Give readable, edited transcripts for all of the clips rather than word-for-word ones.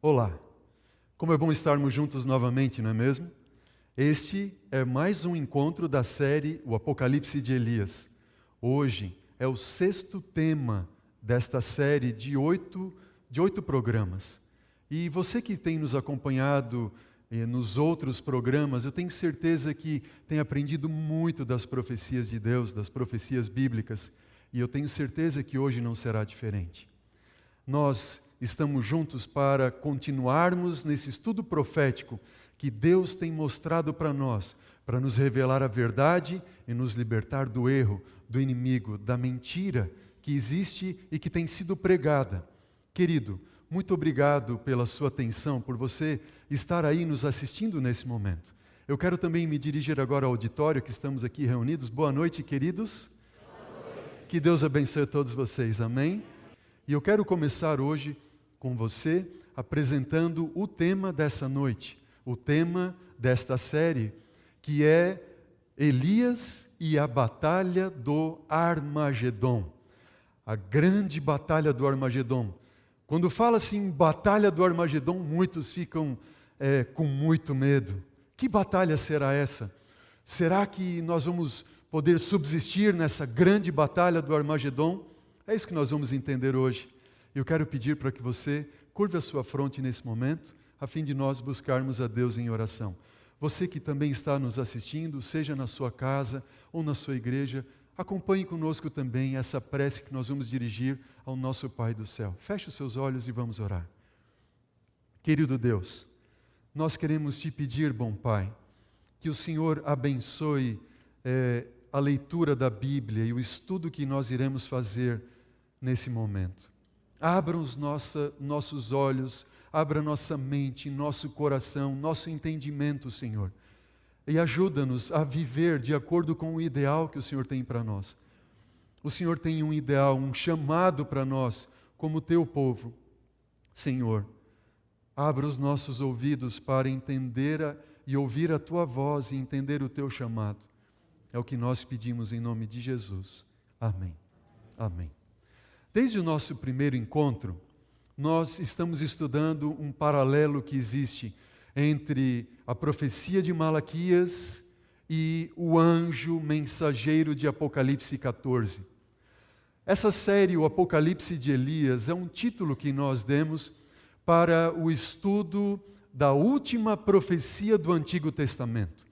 Olá, como é bom estarmos juntos novamente, não é mesmo? Este é mais um encontro da série O Apocalipse de Elias. Hoje é o 6º tema desta série de oito programas. E você que tem nos acompanhado nos outros programas, eu tenho certeza que tem aprendido muito das profecias de Deus, das profecias bíblicas, e eu tenho certeza que hoje não será diferente. Nós estamos juntos para continuarmos nesse estudo profético que Deus tem mostrado para nós, para nos revelar a verdade e nos libertar do erro, do inimigo, da mentira que existe e que tem sido pregada. Querido, muito obrigado pela sua atenção, por você estar aí nos assistindo nesse momento. Eu quero também me dirigir agora ao auditório que estamos aqui reunidos. Boa noite, queridos. Boa noite. Que Deus abençoe todos vocês, amém? E eu quero começar hoje com você apresentando o tema dessa noite, o tema desta série, que é Elias e a Batalha do Armagedon. A grande Batalha do Armagedon. Quando fala assim, Batalha do Armagedon, muitos ficam com muito medo. Que batalha será essa? Será que nós vamos poder subsistir nessa grande Batalha do Armagedon? É isso que nós vamos entender hoje. Eu quero pedir para que você curve a sua fronte nesse momento, a fim de nós buscarmos a Deus em oração. Você que também está nos assistindo, seja na sua casa ou na sua igreja, acompanhe conosco também essa prece que nós vamos dirigir ao nosso Pai do céu. Feche os seus olhos e vamos orar. Querido Deus, nós queremos te pedir, bom Pai, que o Senhor abençoe a leitura da Bíblia e o estudo que nós iremos fazer nesse momento. Abra os nossos olhos, abra nossa mente, nosso coração, nosso entendimento, Senhor. E ajuda-nos a viver de acordo com o ideal que o Senhor tem para nós. O Senhor tem um ideal, um chamado para nós, como teu povo. Senhor, abra os nossos ouvidos para entender e ouvir a tua voz e entender o teu chamado. É o que nós pedimos em nome de Jesus. Amém. Amém. Desde o nosso primeiro encontro, nós estamos estudando um paralelo que existe entre a profecia de Malaquias e o anjo mensageiro de Apocalipse 14. Essa série, o Apocalipse de Elias, é um título que nós demos para o estudo da última profecia do Antigo Testamento.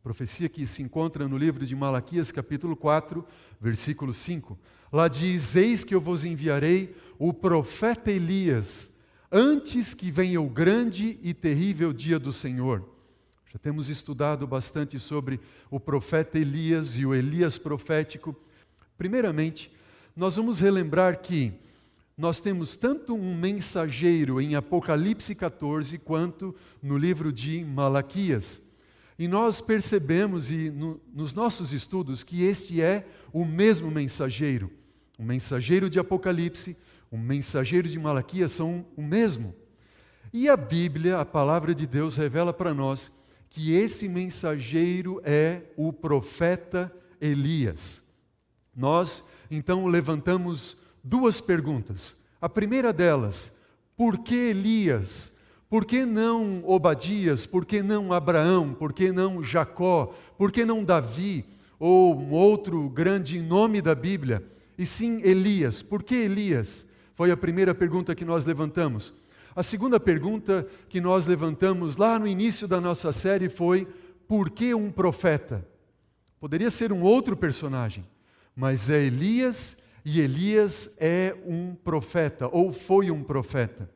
Profecia que se encontra no livro de Malaquias, capítulo 4, versículo 5. Lá diz: eis que eu vos enviarei o profeta Elias, antes que venha o grande e terrível dia do Senhor. Já temos estudado bastante sobre o profeta Elias e o Elias profético. Primeiramente, nós vamos relembrar que nós temos tanto um mensageiro em Apocalipse 14, quanto no livro de Malaquias. E nós percebemos, nos nossos estudos, que este é o mesmo mensageiro. O mensageiro de Apocalipse, o mensageiro de Malaquias são o mesmo. E a Bíblia, a palavra de Deus, revela para nós que esse mensageiro é o profeta Elias. Nós, então, levantamos duas perguntas. A primeira delas, por que Elias? Por que não Obadias? Por que não Abraão? Por que não Jacó? Por que não Davi? Ou um outro grande nome da Bíblia? E sim Elias. Por que Elias? Foi a primeira pergunta que nós levantamos. A segunda pergunta que nós levantamos lá no início da nossa série foi: por que um profeta? Poderia ser um outro personagem, mas é Elias, e Elias é um profeta, ou foi um profeta.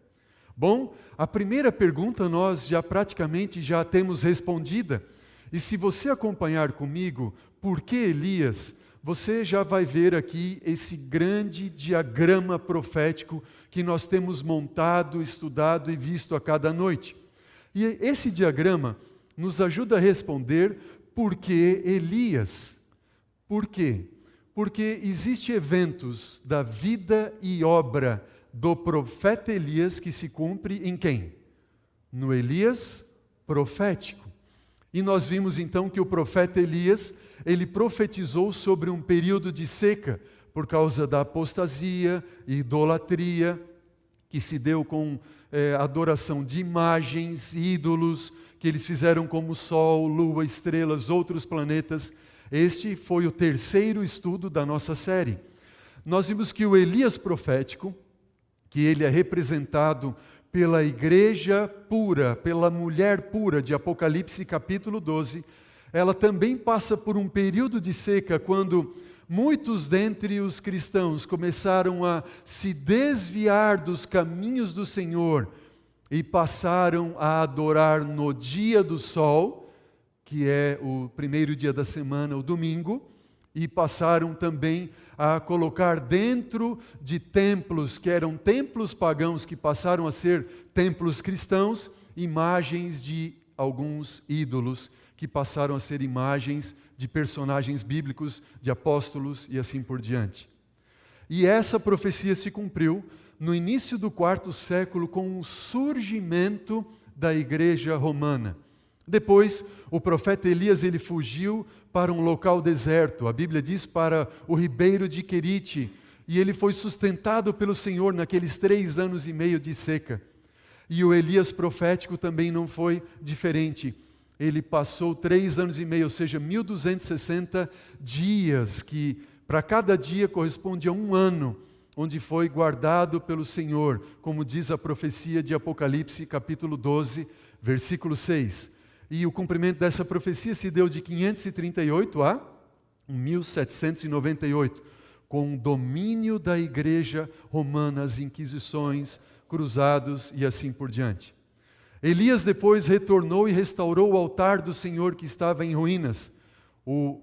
Bom, a primeira pergunta nós praticamente já temos respondida. E se você acompanhar comigo, por que Elias, você já vai ver aqui esse grande diagrama profético que nós temos montado, estudado e visto a cada noite. E esse diagrama nos ajuda a responder por que Elias. Por quê? Porque existem eventos da vida e obra do profeta Elias que se cumpre em quem? No Elias profético. E nós vimos então que o profeta Elias, ele profetizou sobre um período de seca, por causa da apostasia, idolatria, que se deu com adoração de imagens, ídolos, que eles fizeram como Sol, Lua, estrelas, outros planetas. Este foi o terceiro estudo da nossa série. Nós vimos que o Elias profético, que ele é representado pela igreja pura, pela mulher pura de Apocalipse capítulo 12, ela também passa por um período de seca, quando muitos dentre os cristãos começaram a se desviar dos caminhos do Senhor e passaram a adorar no dia do sol, que é o primeiro dia da semana, o domingo, e passaram também a colocar dentro de templos, que eram templos pagãos, que passaram a ser templos cristãos, imagens de alguns ídolos, que passaram a ser imagens de personagens bíblicos, de apóstolos e assim por diante. E essa profecia se cumpriu no início do quarto século com o surgimento da igreja romana. Depois, o profeta Elias ele fugiu para um local deserto, a Bíblia diz para o ribeiro de Querite, e ele foi sustentado pelo Senhor naqueles 3 anos e meio de seca. E o Elias profético também não foi diferente. Ele passou 3 anos e meio, ou seja, 1260 dias, que para cada dia corresponde a 1 ano, onde foi guardado pelo Senhor, como diz a profecia de Apocalipse, capítulo 12, versículo 6. E o cumprimento dessa profecia se deu de 538 a 1798, com o domínio da igreja romana, as inquisições, cruzados e assim por diante. Elias depois retornou e restaurou o altar do Senhor que estava em ruínas. O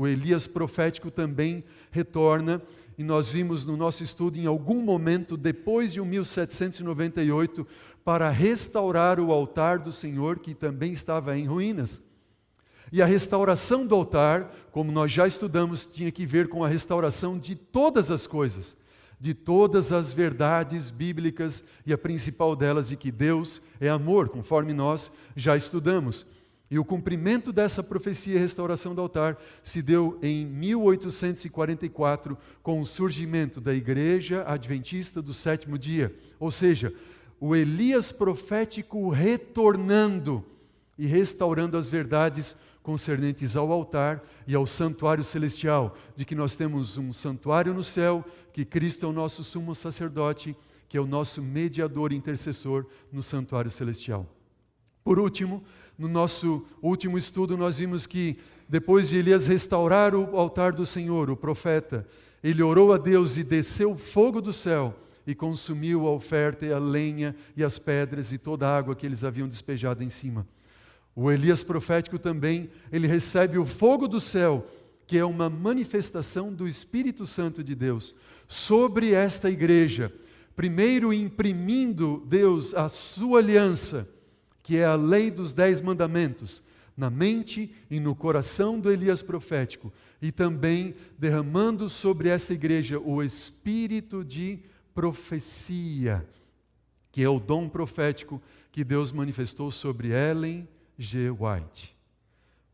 Elias profético também retorna, e nós vimos no nosso estudo, em algum momento depois de 1798, para restaurar o altar do Senhor que também estava em ruínas. E a restauração do altar, como nós já estudamos, tinha que ver com a restauração de todas as coisas, de todas as verdades bíblicas, e a principal delas de que Deus é amor, conforme nós já estudamos. E o cumprimento dessa profecia e restauração do altar se deu em 1844, com o surgimento da Igreja Adventista do Sétimo Dia, ou seja, o Elias profético retornando e restaurando as verdades concernentes ao altar e ao santuário celestial, de que nós temos um santuário no céu, que Cristo é o nosso sumo sacerdote, que é o nosso mediador e intercessor no santuário celestial. Por último, no nosso último estudo, nós vimos que depois de Elias restaurar o altar do Senhor, o profeta, ele orou a Deus e desceu fogo do céu e consumiu a oferta e a lenha e as pedras e toda a água que eles haviam despejado em cima. O Elias profético também, ele recebe o fogo do céu, que é uma manifestação do Espírito Santo de Deus, sobre esta igreja, primeiro imprimindo Deus a sua aliança, que é a lei dos 10 mandamentos, na mente e no coração do Elias profético, e também derramando sobre essa igreja o espírito de profecia, que é o dom profético que Deus manifestou sobre Ellen G. White.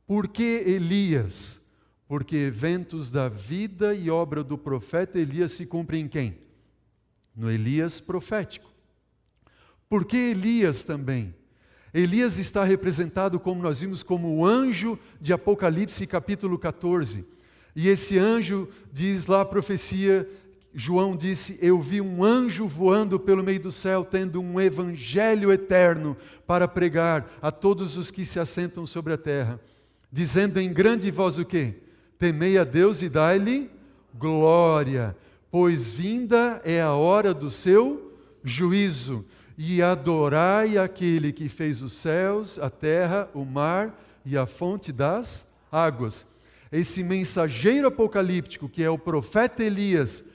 Por que Elias? Porque eventos da vida e obra do profeta Elias se cumprem em quem? No Elias profético. Por que Elias também? Elias está representado, como nós vimos, como o anjo de Apocalipse capítulo 14. E esse anjo, diz lá a profecia, João disse, eu vi um anjo voando pelo meio do céu, tendo um evangelho eterno para pregar a todos os que se assentam sobre a terra, dizendo em grande voz o quê? Temei a Deus e dai-lhe glória, pois vinda é a hora do seu juízo, e adorai aquele que fez os céus, a terra, o mar e a fonte das águas. Esse mensageiro apocalíptico, que é o profeta Elias,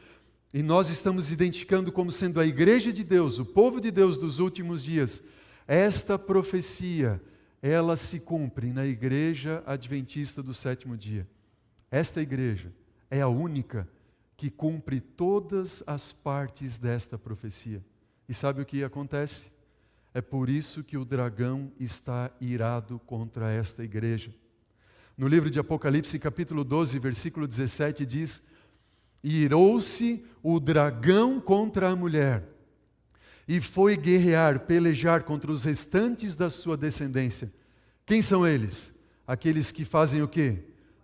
e nós estamos identificando como sendo a igreja de Deus, o povo de Deus dos últimos dias, esta profecia, ela se cumpre na igreja adventista do sétimo dia. Esta igreja é a única que cumpre todas as partes desta profecia. E sabe o que acontece? É por isso que o dragão está irado contra esta igreja. No livro de Apocalipse, capítulo 12, versículo 17, diz: irou-se o dragão contra a mulher, e foi guerrear, pelejar contra os restantes da sua descendência. Quem são eles? Aqueles que fazem o quê?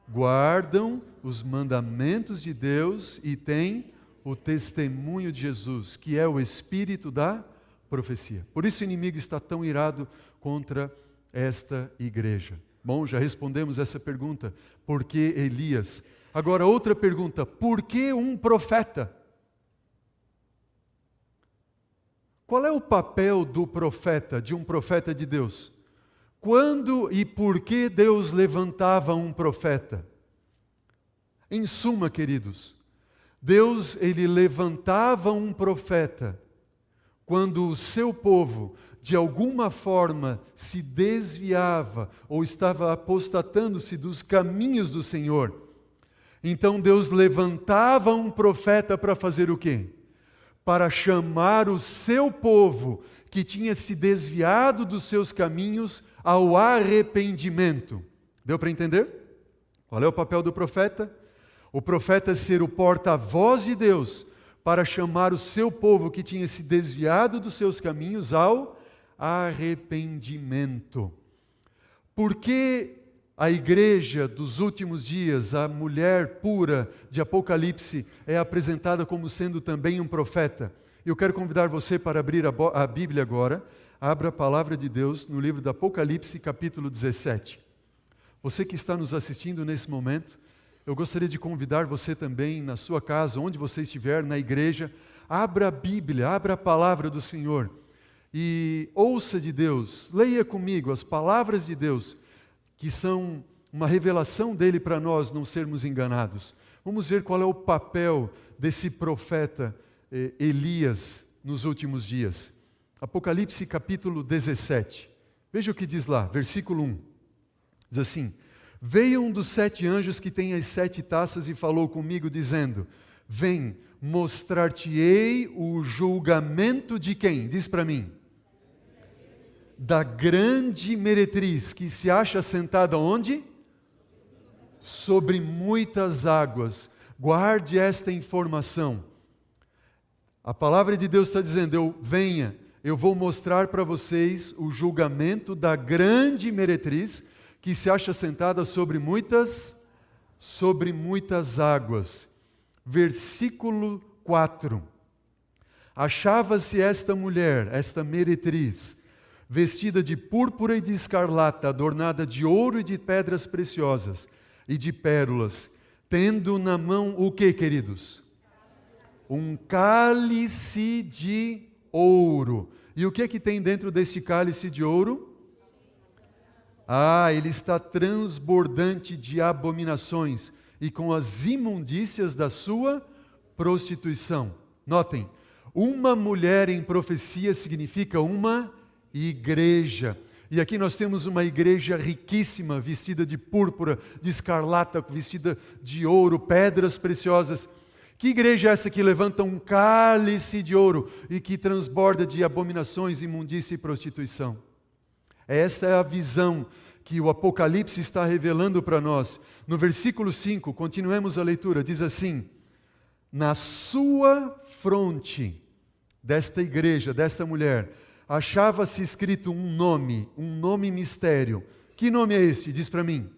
Guardam os mandamentos de Deus e têm o testemunho de Jesus, que é o espírito da profecia. Por isso o inimigo está tão irado contra esta igreja. Bom, já respondemos essa pergunta. Por que Elias? Agora outra pergunta. Por que um profeta? Qual é o papel do profeta, de um profeta de Deus? Quando e por que Deus levantava um profeta? Em suma, queridos, Deus ele levantava um profeta quando o seu povo, de alguma forma, se desviava ou estava apostatando-se dos caminhos do Senhor. Então Deus levantava um profeta para fazer o quê? Para chamar o seu povo, que tinha se desviado dos seus caminhos, ao arrependimento. Deu para entender? Qual é o papel do profeta? O profeta é ser o porta-voz de Deus para chamar o seu povo que tinha se desviado dos seus caminhos ao arrependimento. Por que a igreja dos últimos dias, a mulher pura de Apocalipse, é apresentada como sendo também um profeta? Eu quero convidar você para abrir a Bíblia agora. Abra a palavra de Deus no livro do Apocalipse, capítulo 17. Você que está nos assistindo nesse momento, eu gostaria de convidar você também, na sua casa, onde você estiver, na igreja, abra a Bíblia, abra a palavra do Senhor e ouça de Deus, leia comigo as palavras de Deus, que são uma revelação dele para nós não sermos enganados. Vamos ver qual é o papel desse profeta Elias nos últimos dias. Apocalipse capítulo 17. Veja o que diz lá, versículo 1. Diz assim: Veio um dos 7 anjos que tem as 7 taças e falou comigo, dizendo: Vem, mostrar-te-ei o julgamento de quem? Diz para mim. Da grande meretriz, que se acha sentada onde? Sobre muitas águas. Guarde esta informação. A palavra de Deus está dizendo: venha, eu vou mostrar para vocês o julgamento da grande meretriz, que se acha sentada sobre muitas águas. Versículo 4. Achava-se esta mulher, esta meretriz, vestida de púrpura e de escarlata, adornada de ouro e de pedras preciosas e de pérolas, tendo na mão o que, queridos? Um cálice de ouro. E o que é que tem dentro desse cálice de ouro? Ele está transbordante de abominações e com as imundícias da sua prostituição. Notem, uma mulher em profecia significa uma igreja. E aqui nós temos uma igreja riquíssima, vestida de púrpura, de escarlata, vestida de ouro, pedras preciosas. Que igreja é essa que levanta um cálice de ouro e que transborda de abominações, imundícia e prostituição? Esta é a visão que o Apocalipse está revelando para nós. No versículo 5, continuemos a leitura, diz assim: Na sua fronte desta igreja, desta mulher, achava-se escrito um nome mistério. Que nome é esse? Diz para mim.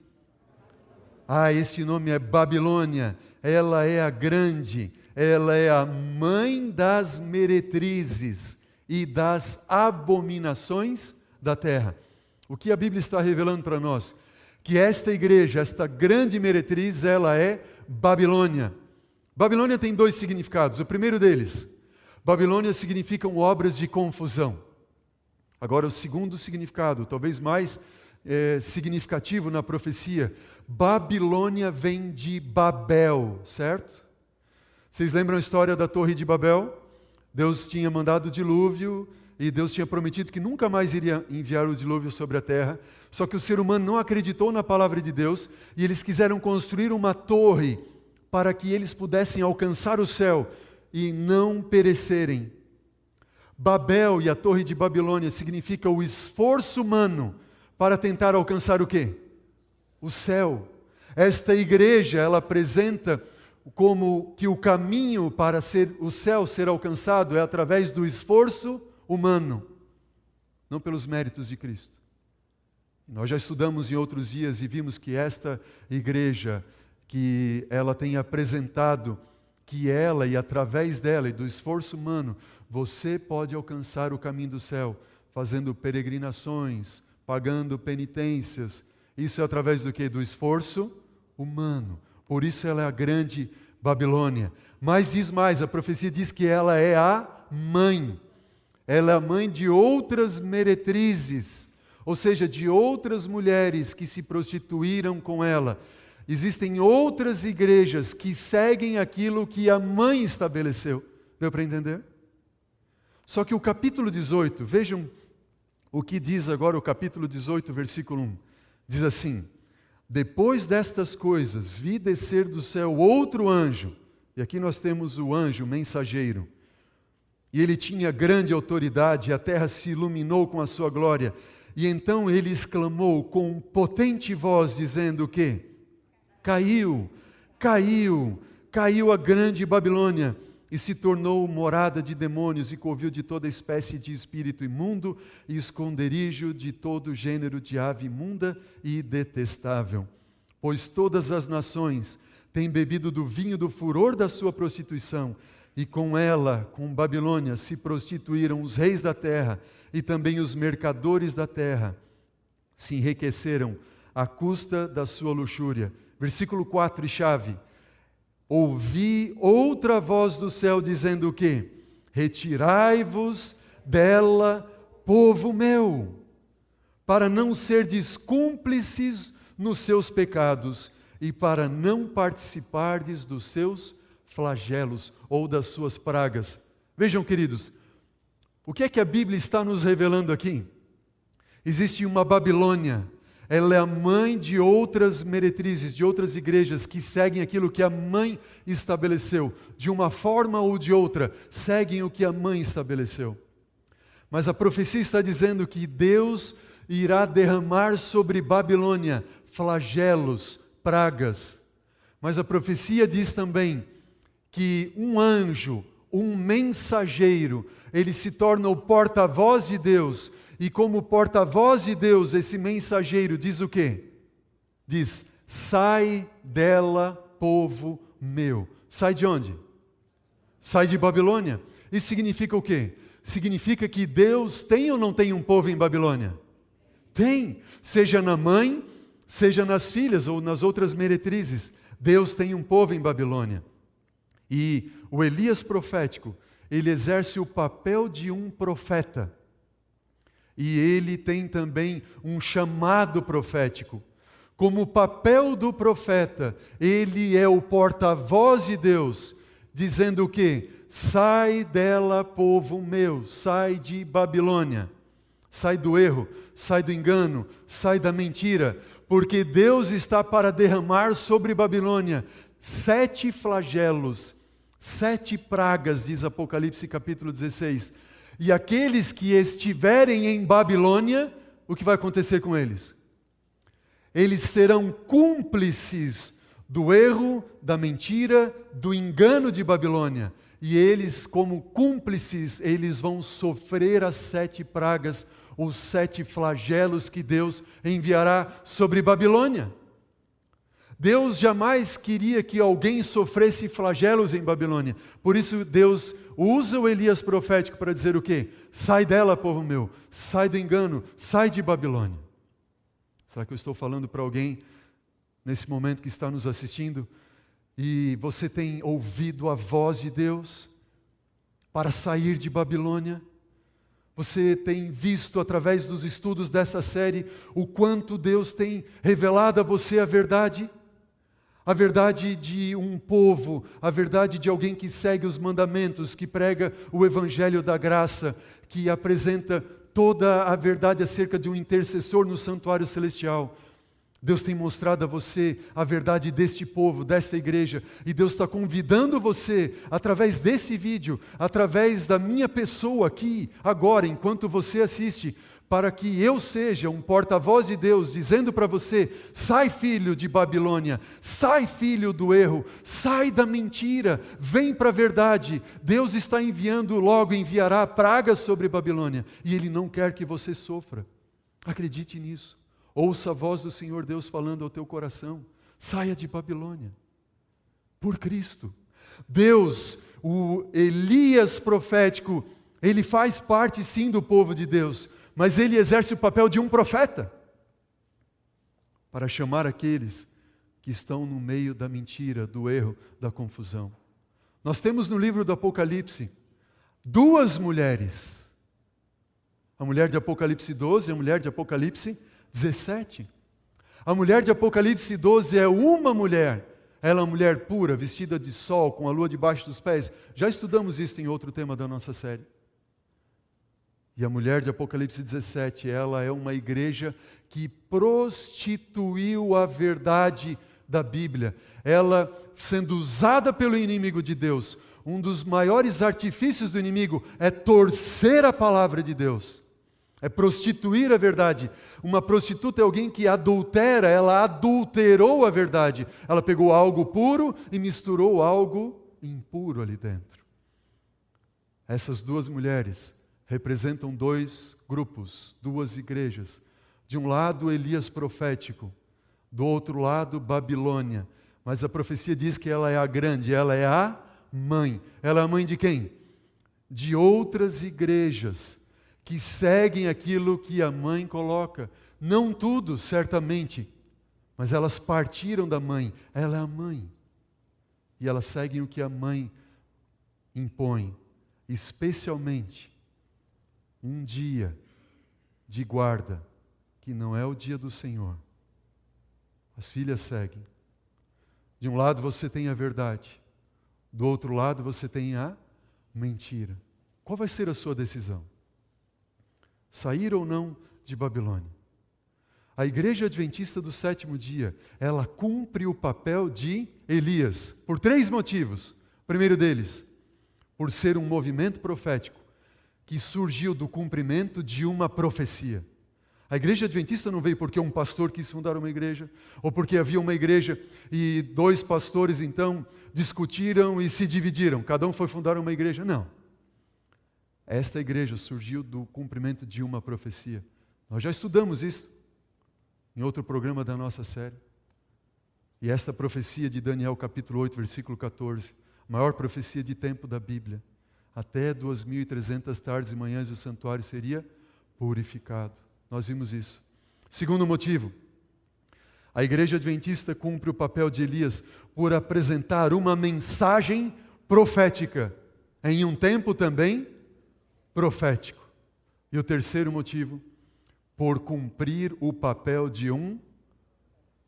Este nome é Babilônia. Ela é a grande, ela é a mãe das meretrizes e das abominações da terra. O que a Bíblia está revelando para nós? Que esta igreja, esta grande meretriz, ela é Babilônia. Babilônia tem 2 significados. O primeiro deles, Babilônia significam obras de confusão. Agora, o segundo significado, talvez mais significativo na profecia, Babilônia vem de Babel, certo? Vocês lembram a história da Torre de Babel? Deus tinha mandado o dilúvio e Deus tinha prometido que nunca mais iria enviar o dilúvio sobre a terra. Só que o ser humano não acreditou na palavra de Deus e eles quiseram construir uma torre para que eles pudessem alcançar o céu e não perecerem. Babel e a Torre de Babilônia significa o esforço humano para tentar alcançar o quê? O céu. Esta igreja, ela apresenta como que o caminho para o céu ser alcançado é através do esforço humano, não pelos méritos de Cristo. Nós já estudamos em outros dias e vimos que esta igreja, que ela tem apresentado que ela e através dela e do esforço humano, você pode alcançar o caminho do céu, fazendo peregrinações, pagando penitências. Isso é através do quê? Do esforço humano. Por isso ela é a grande Babilônia. Mas diz mais, a profecia diz que ela é a mãe. Ela é a mãe de outras meretrizes, ou seja, de outras mulheres que se prostituíram com ela. Existem outras igrejas que seguem aquilo que a mãe estabeleceu. Deu para entender? Só que o capítulo 18, vejam o que diz agora o capítulo 18, versículo 1. Diz assim: depois destas coisas, vi descer do céu outro anjo. E aqui nós temos o anjo, o mensageiro. E ele tinha grande autoridade, a terra se iluminou com a sua glória. E então ele exclamou com potente voz, dizendo o quê? Caiu, caiu, caiu a grande Babilônia, e se tornou morada de demônios e covil de toda espécie de espírito imundo e esconderijo de todo gênero de ave imunda e detestável. Pois todas as nações têm bebido do vinho do furor da sua prostituição, e com ela, com Babilônia, se prostituíram os reis da terra e também os mercadores da terra. Se enriqueceram à custa da sua luxúria. Versículo 4 e chave. Ouvi outra voz do céu dizendo o quê? Retirai-vos dela, povo meu, para não serdes cúmplices nos seus pecados e para não participardes dos seus flagelos ou das suas pragas. Vejam, queridos, o que é que a Bíblia está nos revelando aqui? Existe uma Babilônia. Ela é a mãe de outras meretrizes, de outras igrejas que seguem aquilo que a mãe estabeleceu. De uma forma ou de outra, seguem o que a mãe estabeleceu. Mas a profecia está dizendo que Deus irá derramar sobre Babilônia flagelos, pragas. Mas a profecia diz também que um anjo, um mensageiro, ele se torna o porta-voz de Deus. E como porta-voz de Deus, esse mensageiro diz o quê? Diz, sai dela, povo meu. Sai de onde? Sai de Babilônia. Isso significa o quê? Significa que Deus tem ou não tem um povo em Babilônia? Tem. Seja na mãe, seja nas filhas ou nas outras meretrizes. Deus tem um povo em Babilônia. E o Elias profético, ele exerce o papel de um profeta. E ele tem também um chamado profético. Como papel do profeta, ele é o porta-voz de Deus, dizendo o quê? Sai dela, povo meu, sai de Babilônia. Sai do erro, sai do engano, sai da mentira, porque Deus está para derramar sobre Babilônia 7 flagelos, 7 pragas, diz Apocalipse capítulo 16. E aqueles que estiverem em Babilônia, o que vai acontecer com eles? Eles serão cúmplices do erro, da mentira, do engano de Babilônia. E eles, como cúmplices, eles vão sofrer as 7 pragas, os 7 flagelos que Deus enviará sobre Babilônia. Deus jamais queria que alguém sofresse flagelos em Babilônia. Por isso Deus usa o Elias profético para dizer o quê? Sai dela, povo meu, sai do engano, sai de Babilônia. Será que eu estou falando para alguém nesse momento que está nos assistindo e você tem ouvido a voz de Deus para sair de Babilônia? Você tem visto através dos estudos dessa série o quanto Deus tem revelado a você a verdade de um povo, a verdade de alguém que segue os mandamentos, que prega o evangelho da graça, que apresenta toda a verdade acerca de um intercessor no santuário celestial. Deus tem mostrado a você a verdade deste povo, desta igreja, e Deus está convidando você, através desse vídeo, através da minha pessoa aqui, agora, enquanto você assiste, para que eu seja um porta-voz de Deus, dizendo para você: sai, filho de Babilônia, sai, filho do erro, sai da mentira, vem para a verdade. Deus está enviando, logo enviará pragas sobre Babilônia, e Ele não quer que você sofra. Acredite nisso. Ouça a voz do Senhor Deus falando ao teu coração: saia de Babilônia, por Cristo. Deus, o Elias profético, ele faz parte sim do povo de Deus, mas ele exerce o papel de um profeta para chamar aqueles que estão no meio da mentira, do erro, da confusão. Nós temos no livro do Apocalipse 2 mulheres. A mulher de Apocalipse 12 e a mulher de Apocalipse 17. A mulher de Apocalipse 12 é uma mulher. Ela é uma mulher pura, vestida de sol, com a lua debaixo dos pés. Já estudamos isso em outro tema da nossa série. E a mulher de Apocalipse 17, ela é uma igreja que prostituiu a verdade da Bíblia. Ela, sendo usada pelo inimigo de Deus, um dos maiores artifícios do inimigo é torcer a palavra de Deus. É prostituir a verdade. Uma prostituta é alguém que adultera, ela adulterou a verdade. Ela pegou algo puro e misturou algo impuro ali dentro. Essas 2 mulheres representam 2 grupos, 2 igrejas. De um lado, Elias profético, do outro lado, Babilônia. Mas a profecia diz que ela é a grande, ela é a mãe. Ela é a mãe de quem? De outras igrejas que seguem aquilo que a mãe coloca. Não tudo, certamente, mas elas partiram da mãe. Ela é a mãe. E elas seguem o que a mãe impõe, especialmente um dia de guarda, que não é o dia do Senhor. As filhas seguem. De um lado você tem a verdade, do outro lado você tem a mentira. Qual vai ser a sua decisão? Sair ou não de Babilônia? A igreja adventista do 7º dia, ela cumpre o papel de Elias, por 3 motivos. O primeiro deles, por ser um movimento profético, que surgiu do cumprimento de uma profecia. A igreja adventista não veio porque um pastor quis fundar uma igreja, ou porque havia uma igreja e 2 pastores então discutiram e se dividiram, cada um foi fundar uma igreja. Não. Esta igreja surgiu do cumprimento de uma profecia. Nós já estudamos isso em outro programa da nossa série. E esta profecia de Daniel capítulo 8, versículo 14, a maior profecia de tempo da Bíblia. Até 2.300 tardes e manhãs o santuário seria purificado. Nós vimos isso. Segundo motivo, a igreja adventista cumpre o papel de Elias por apresentar uma mensagem profética, em um tempo também profético. E o terceiro motivo, por cumprir o papel de um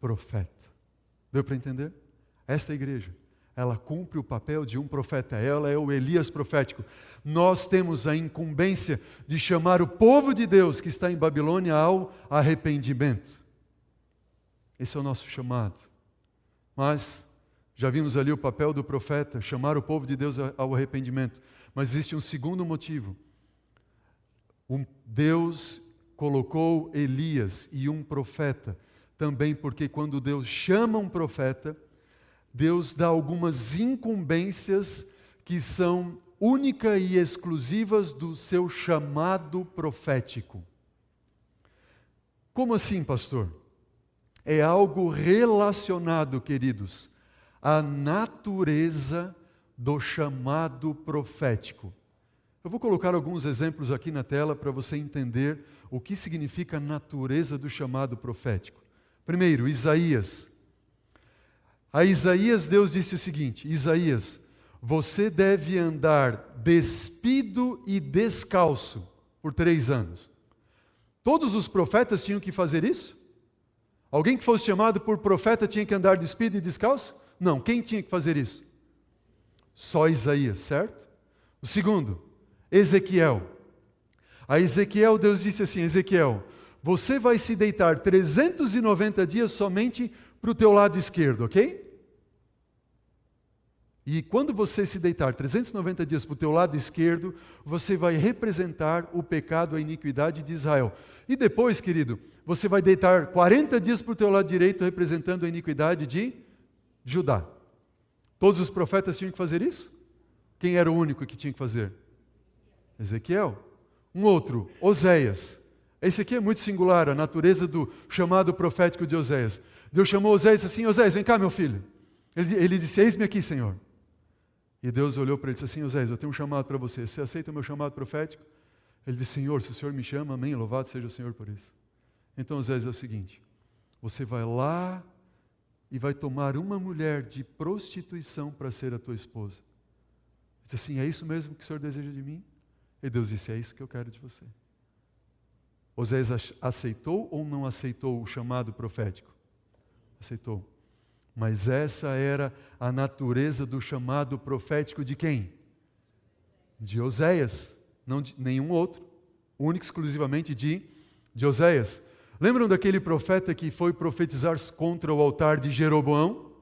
profeta. Deu para entender? Esta igreja, ela cumpre o papel de um profeta. Ela é o Elias profético. Nós temos a incumbência de chamar o povo de Deus que está em Babilônia ao arrependimento. Esse é o nosso chamado. Mas já vimos ali o papel do profeta, chamar o povo de Deus ao arrependimento. Mas existe um segundo motivo. Deus colocou Elias e um profeta, também porque quando Deus chama um profeta, Deus dá algumas incumbências que são únicas e exclusivas do seu chamado profético. Como assim, pastor? É algo relacionado, queridos, à natureza do chamado profético. Eu vou colocar alguns exemplos aqui na tela para você entender o que significa a natureza do chamado profético. Primeiro, Isaías. A Isaías, Deus disse o seguinte: Isaías, você deve andar despido e descalço por 3 anos. Todos os profetas tinham que fazer isso? Alguém que fosse chamado por profeta tinha que andar despido e descalço? Não, quem tinha que fazer isso? Só Isaías, certo? O segundo, Ezequiel. A Ezequiel, Deus disse assim: Ezequiel, você vai se deitar 390 dias somente para o teu lado esquerdo, ok? E quando você se deitar 390 dias para o teu lado esquerdo, você vai representar o pecado, a iniquidade de Israel. E depois, querido, você vai deitar 40 dias para o teu lado direito, representando a iniquidade de Judá. Todos os profetas tinham que fazer isso? Quem era o único que tinha que fazer? Ezequiel. Um outro, Oséias. Esse aqui é muito singular, a natureza do chamado profético de Oséias. Deus chamou Oséias assim: Oséias, vem cá, meu filho. Ele disse: eis-me aqui, Senhor. E Deus olhou para ele e disse assim: Oséias, eu tenho um chamado para você. Você aceita o meu chamado profético? Ele disse: Senhor, se o Senhor me chama, amém, louvado seja o Senhor por isso. Então, Oséias, é o seguinte: você vai lá e vai tomar uma mulher de prostituição para ser a tua esposa. Ele disse assim: é isso mesmo que o Senhor deseja de mim? E Deus disse: é isso que eu quero de você. Oséias aceitou ou não aceitou o chamado profético? Aceitou. Mas essa era a natureza do chamado profético de quem? De Oséias, não de nenhum outro, único exclusivamente de Oséias. Lembram daquele profeta que foi profetizar contra o altar de Jeroboão?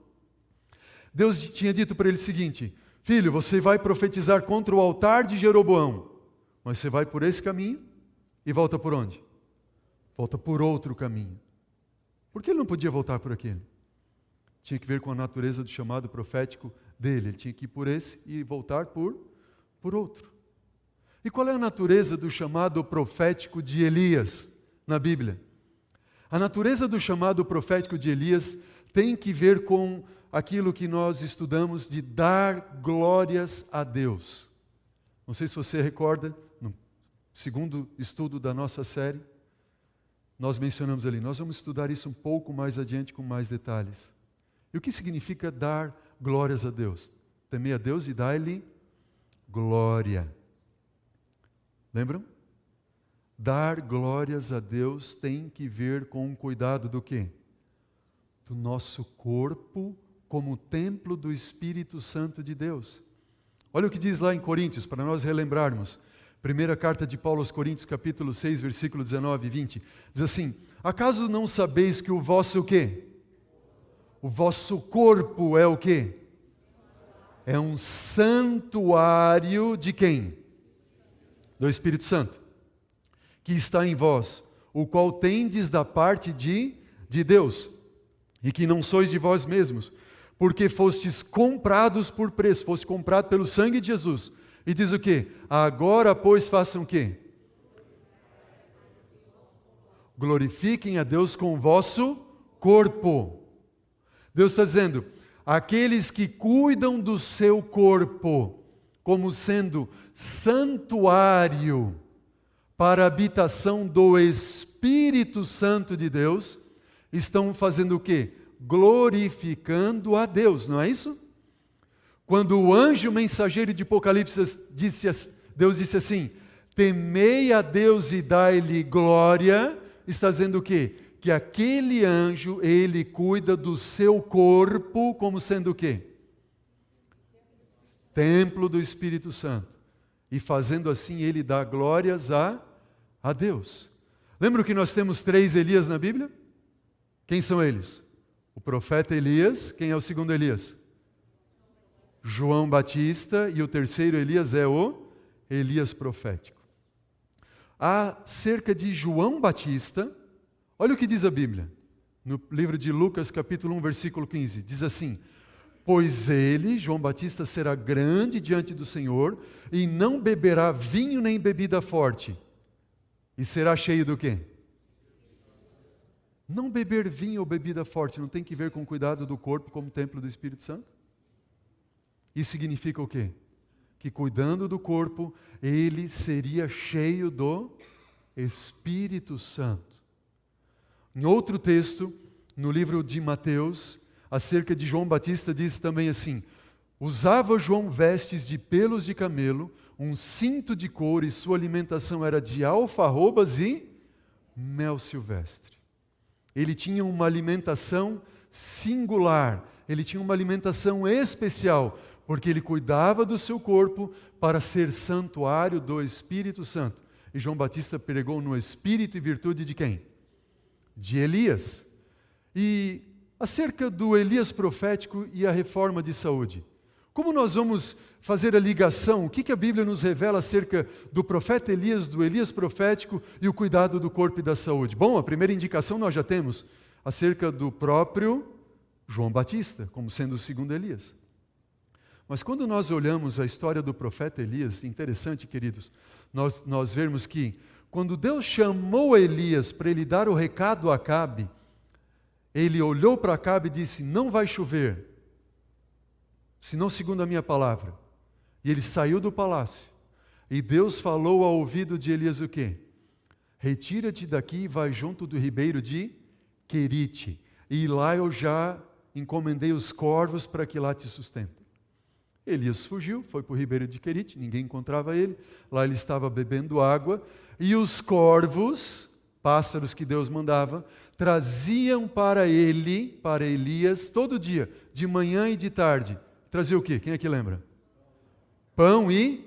Deus tinha dito para ele o seguinte: filho, você vai profetizar contra o altar de Jeroboão, mas você vai por esse caminho e volta por onde? Volta por outro caminho. Por que ele não podia voltar por aquele? Tinha que ver com a natureza do chamado profético dele. Ele tinha que ir por esse e voltar por outro. E qual é a natureza do chamado profético de Elias na Bíblia? A natureza do chamado profético de Elias tem que ver com aquilo que nós estudamos de dar glórias a Deus. Não sei se você recorda, no segundo estudo da nossa série, nós mencionamos ali, nós vamos estudar isso um pouco mais adiante com mais detalhes. E o que significa dar glórias a Deus? Temer a Deus e dar-lhe glória. Lembram? Dar glórias a Deus tem que ver com o cuidado do quê? Do nosso corpo como templo do Espírito Santo de Deus. Olha o que diz lá em Coríntios, para nós relembrarmos. Primeira carta de Paulo aos Coríntios, capítulo 6, versículo 19 e 20. Diz assim: acaso não sabeis que o vosso o quê? O vosso corpo é o quê? É um santuário de quem? Do Espírito Santo, que está em vós, o qual tendes da parte de Deus, e que não sois de vós mesmos, porque fostes comprados por preço, foste comprado pelo sangue de Jesus. E diz o quê? Agora, pois, façam o quê? Glorifiquem a Deus com o vosso corpo. Deus está dizendo, aqueles que cuidam do seu corpo como sendo santuário para a habitação do Espírito Santo de Deus, estão fazendo o quê? Glorificando a Deus, não é isso? Quando o anjo mensageiro de Apocalipse Deus disse assim, temei a Deus e dai-lhe glória, está dizendo o quê? Que aquele anjo, ele cuida do seu corpo como sendo o quê? Templo do Espírito Santo. E fazendo assim, ele dá glórias a Deus. Lembra que nós temos 3 Elias na Bíblia? Quem são eles? O profeta Elias. Quem é o segundo Elias? João Batista. E o terceiro Elias é o Elias profético. Acerca de João Batista, olha o que diz a Bíblia, no livro de Lucas, capítulo 1, versículo 15. Diz assim, pois ele, João Batista, será grande diante do Senhor, e não beberá vinho nem bebida forte. E será cheio do quê? Não beber vinho ou bebida forte não tem que ver com o cuidado do corpo como templo do Espírito Santo? Isso significa o quê? Que cuidando do corpo, ele seria cheio do Espírito Santo. Em outro texto, no livro de Mateus, acerca de João Batista, diz também assim, usava João vestes de pelos de camelo, um cinto de couro e sua alimentação era de alfarrobas e mel silvestre. Ele tinha uma alimentação singular, ele tinha uma alimentação especial, porque ele cuidava do seu corpo para ser santuário do Espírito Santo. E João Batista pregou no espírito e virtude de quem? De Elias. E acerca do Elias profético e a reforma de saúde. Como nós vamos fazer a ligação? O que a Bíblia nos revela acerca do profeta Elias, do Elias profético e o cuidado do corpo e da saúde? Bom, a primeira indicação nós já temos acerca do próprio João Batista, como sendo o segundo Elias. Mas quando nós olhamos a história do profeta Elias, interessante, queridos, nós vemos que quando Deus chamou Elias para ele dar o recado a Acabe, ele olhou para Acabe e disse: não vai chover, senão segundo a minha palavra. E ele saiu do palácio. E Deus falou ao ouvido de Elias o quê? Retira-te daqui e vai junto do ribeiro de Querite. E lá eu já encomendei os corvos para que lá te sustentem. Elias fugiu, foi para o ribeiro de Querite, ninguém encontrava ele. Lá ele estava bebendo água. E os corvos, pássaros que Deus mandava, traziam para ele, para Elias, todo dia, de manhã e de tarde. Trazia o quê? Quem é que lembra? Pão e...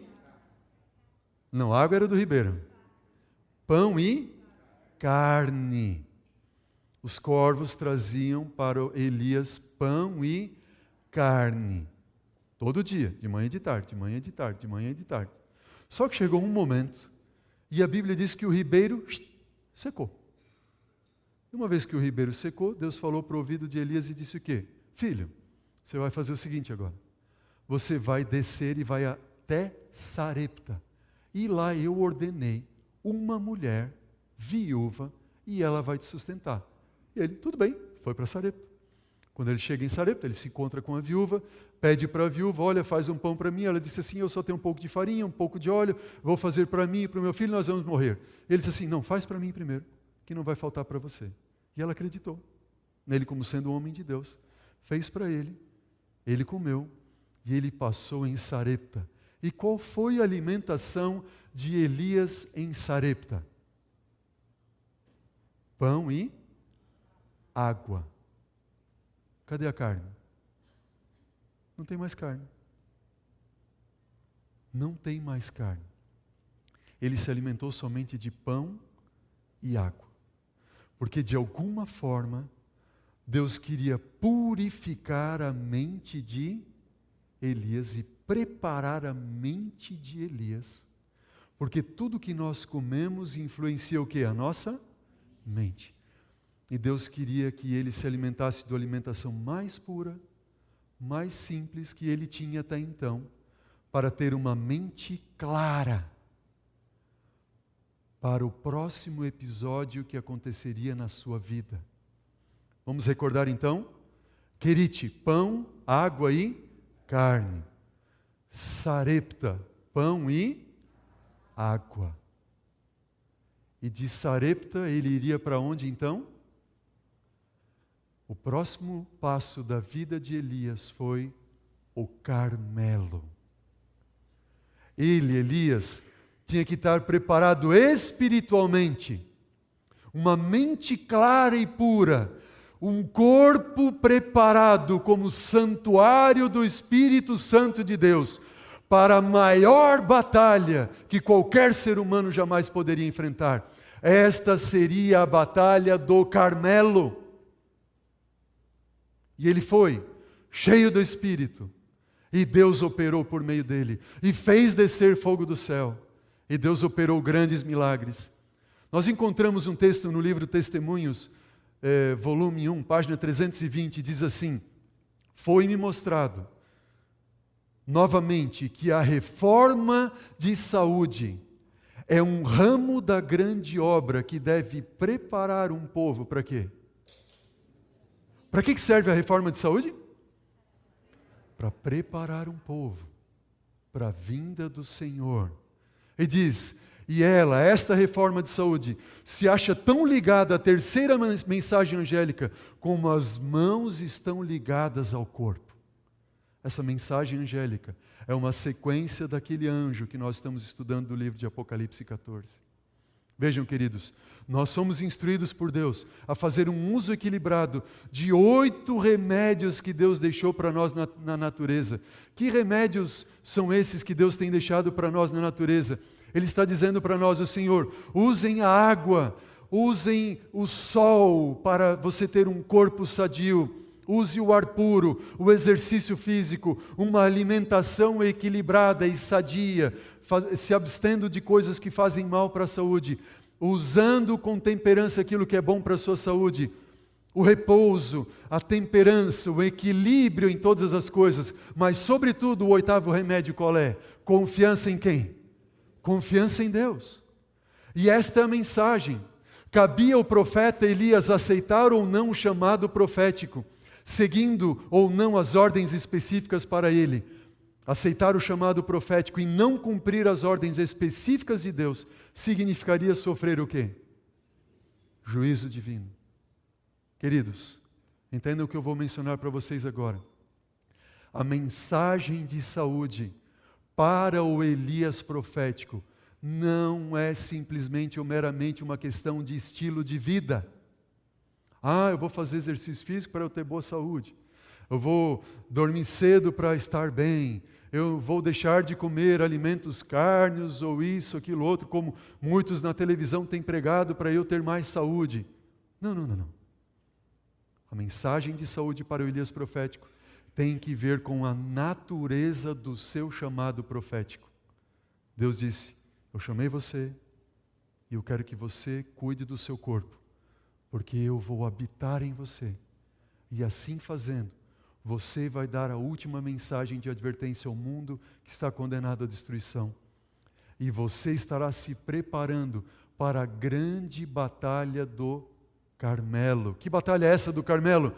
Não, água era do ribeiro. Pão e carne. Os corvos traziam para Elias pão e carne. Todo dia, de manhã e de tarde, de manhã e de tarde, de manhã e de tarde. Só que chegou um momento, e a Bíblia diz que o ribeiro secou. E uma vez que o ribeiro secou, Deus falou para o ouvido de Elias e disse o quê? Filho, você vai fazer o seguinte agora. Você vai descer e vai até Sarepta. E lá eu ordenei uma mulher viúva e ela vai te sustentar. E ele, tudo bem, foi para Sarepta. Quando ele chega em Sarepta, ele se encontra com a viúva, pede para a viúva, olha, faz um pão para mim. Ela disse assim, eu só tenho um pouco de farinha, um pouco de óleo, vou fazer para mim e para o meu filho, nós vamos morrer. Ele disse assim, não, faz para mim primeiro, que não vai faltar para você. E ela acreditou nele como sendo um homem de Deus. Fez para ele comeu, e ele passou em Sarepta. E qual foi a alimentação de Elias em Sarepta? Pão e água. Cadê a carne? Não tem mais carne. Não tem mais carne. Ele se alimentou somente de pão e água. Porque de alguma forma, Deus queria purificar a mente de Elias e preparar a mente de Elias. Porque tudo que nós comemos influencia o quê? A nossa mente. E Deus queria que ele se alimentasse da alimentação mais pura, mais simples que ele tinha até então, para ter uma mente clara para o próximo episódio que aconteceria na sua vida. Vamos recordar então? Querite, pão, água e carne. Sarepta, pão e água. E de Sarepta ele iria para onde então? O próximo passo da vida de Elias foi o Carmelo. Ele, Elias, tinha que estar preparado espiritualmente, uma mente clara e pura, um corpo preparado como santuário do Espírito Santo de Deus, para a maior batalha que qualquer ser humano jamais poderia enfrentar. Esta seria a batalha do Carmelo. E ele foi, cheio do Espírito, e Deus operou por meio dele, e fez descer fogo do céu, e Deus operou grandes milagres. Nós encontramos um texto no livro Testemunhos, volume 1, página 320, diz assim, foi-me mostrado, novamente, que a reforma de saúde é um ramo da grande obra que deve preparar um povo para quê? Para que serve a reforma de saúde? Para preparar um povo para a vinda do Senhor. E diz, e esta reforma de saúde, se acha tão ligada à terceira mensagem angélica, como as mãos estão ligadas ao corpo. Essa mensagem angélica é uma sequência daquele anjo que nós estamos estudando do livro de Apocalipse 14. Vejam, queridos, nós somos instruídos por Deus a fazer um uso equilibrado de 8 remédios que Deus deixou para nós na natureza. Que remédios são esses que Deus tem deixado para nós na natureza? Ele está dizendo para nós, o Senhor, usem a água, usem o sol para você ter um corpo sadio, use o ar puro, o exercício físico, uma alimentação equilibrada e sadia, se abstendo de coisas que fazem mal para a saúde, usando com temperança aquilo que é bom para a sua saúde, o repouso, a temperança, o equilíbrio em todas as coisas, mas sobretudo o oitavo remédio qual é? Confiança em quem? Confiança em Deus. E esta é a mensagem. Cabia ao profeta Elias aceitar ou não o chamado profético, seguindo ou não as ordens específicas para ele. Aceitar o chamado profético e não cumprir as ordens específicas de Deus significaria sofrer o quê? Juízo divino. Queridos, entendam o que eu vou mencionar para vocês agora. A mensagem de saúde para o Elias profético não é simplesmente ou meramente uma questão de estilo de vida. Eu vou fazer exercício físico para eu ter boa saúde. Eu vou dormir cedo para estar bem. Eu vou deixar de comer alimentos carnes ou isso, aquilo, outro, como muitos na televisão têm pregado para eu ter mais saúde. Não. A mensagem de saúde para o Elias profético tem que ver com a natureza do seu chamado profético. Deus disse: eu chamei você e eu quero que você cuide do seu corpo, porque eu vou habitar em você. E assim fazendo, você vai dar a última mensagem de advertência ao mundo que está condenado à destruição. E você estará se preparando para a grande batalha do Carmelo. Que batalha é essa do Carmelo?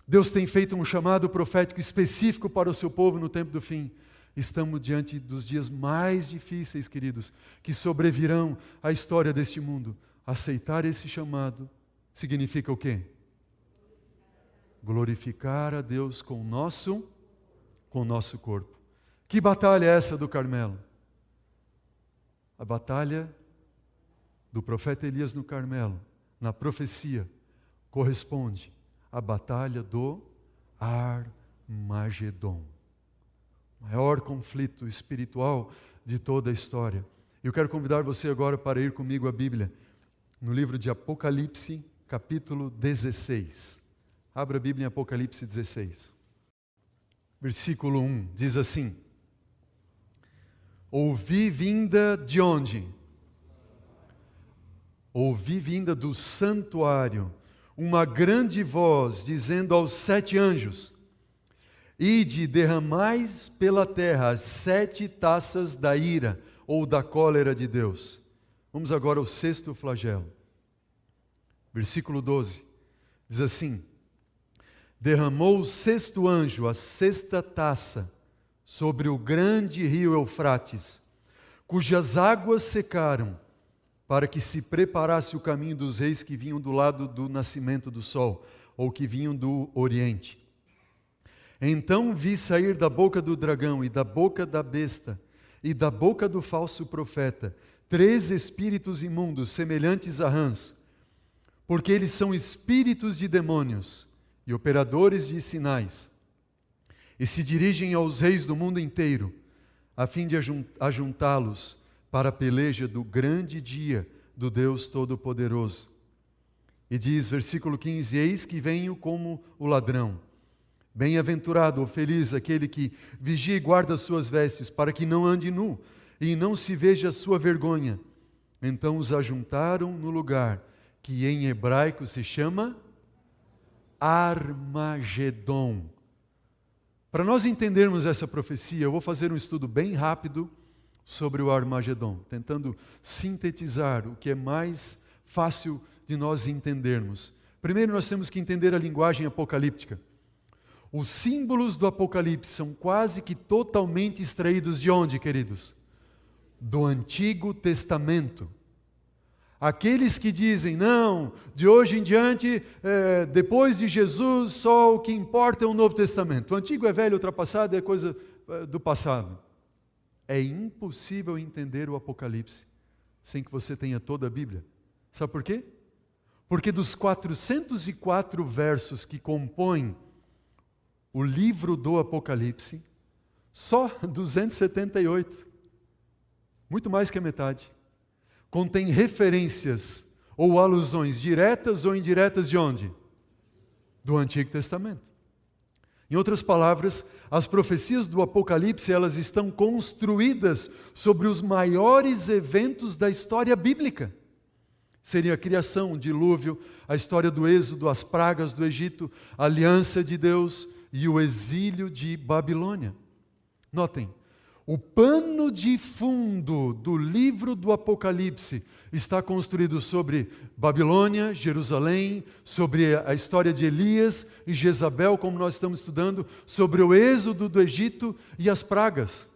Deus tem feito um chamado profético específico para o seu povo no tempo do fim. Estamos diante dos dias mais difíceis, queridos, que sobrevirão à história deste mundo. Aceitar esse chamado significa o quê? Glorificar a Deus com o nosso corpo. Que batalha é essa do Carmelo? A batalha do profeta Elias no Carmelo, na profecia, corresponde à batalha do Armagedon. Maior conflito espiritual de toda a história. Eu quero convidar você agora para ir comigo à Bíblia, no livro de Apocalipse, capítulo 16. Abra a Bíblia em Apocalipse 16. Versículo 1, diz assim: ouvi vinda de onde? Ouvi vinda do santuário, uma grande voz dizendo aos 7 anjos: ide, derramais pela terra as 7 taças da ira, ou da cólera de Deus. Vamos agora ao 6º flagelo. Versículo 12, diz assim: derramou o 6º anjo a 6ª taça sobre o grande rio Eufrates, cujas águas secaram, para que se preparasse o caminho dos reis que vinham do lado do nascimento do sol, ou que vinham do oriente. Então vi sair da boca do dragão e da boca da besta e da boca do falso profeta 3 espíritos imundos semelhantes a rãs, porque eles são espíritos de demônios e operadores de sinais, e se dirigem aos reis do mundo inteiro, a fim de ajuntá-los para a peleja do grande dia do Deus Todo-Poderoso. E diz, versículo 15, eis que venho como o ladrão. Bem-aventurado ou feliz aquele que vigia e guarda as suas vestes, para que não ande nu e não se veja a sua vergonha. Então os ajuntaram no lugar que em hebraico se chama Armagedon. Para nós entendermos essa profecia, eu vou fazer um estudo bem rápido sobre o Armagedon, tentando sintetizar o que é mais fácil de nós entendermos. Primeiro nós temos que entender a linguagem apocalíptica. Os símbolos do Apocalipse são quase que totalmente extraídos de onde, queridos? Do Antigo Testamento. Aqueles que dizem, não, de hoje em diante, depois de Jesus, só o que importa é o Novo Testamento. O Antigo é velho, ultrapassado, é coisa do passado. É impossível entender o Apocalipse sem que você tenha toda a Bíblia. Sabe por quê? Porque dos 404 versos que compõem o livro do Apocalipse, só 278, muito mais que a metade, contém referências ou alusões diretas ou indiretas de onde? Do Antigo Testamento. Em outras palavras, as profecias do Apocalipse, elas estão construídas sobre os maiores eventos da história bíblica. Seria a criação, o dilúvio, a história do êxodo, as pragas do Egito, a aliança de Deus e o exílio de Babilônia. Notem, o pano de fundo do livro do Apocalipse está construído sobre Babilônia, Jerusalém, sobre a história de Elias e Jezabel, como nós estamos estudando, sobre o êxodo do Egito e as pragas.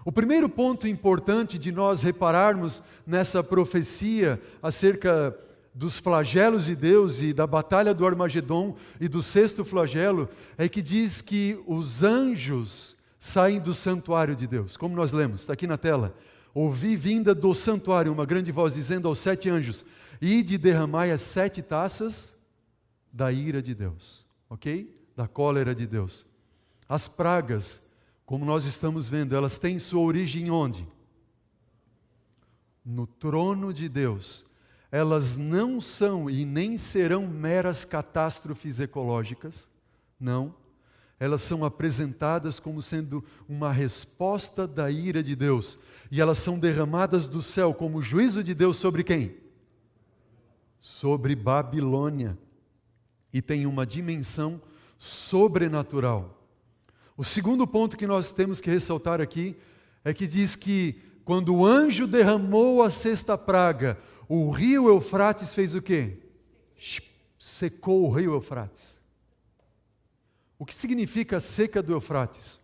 O primeiro ponto importante de nós repararmos nessa profecia acerca dos flagelos de Deus e da batalha do Armagedon e do sexto flagelo é que diz que os anjos saem do santuário de Deus. Como nós lemos, está aqui na tela. Ouvi vinda do santuário uma grande voz dizendo aos 7 anjos: ide e derramai as 7 taças da ira de Deus. Ok? Da cólera de Deus. As pragas, como nós estamos vendo, elas têm sua origem onde? No trono de Deus. Elas não são e nem serão meras catástrofes ecológicas. Não. Elas são apresentadas como sendo uma resposta da ira de Deus. E elas são derramadas do céu como juízo de Deus sobre quem? Sobre Babilônia. E tem uma dimensão sobrenatural. O segundo ponto que nós temos que ressaltar aqui é que diz que quando o anjo derramou a sexta praga, o rio Eufrates fez o quê? Secou o rio Eufrates. O que significa a seca do Eufrates?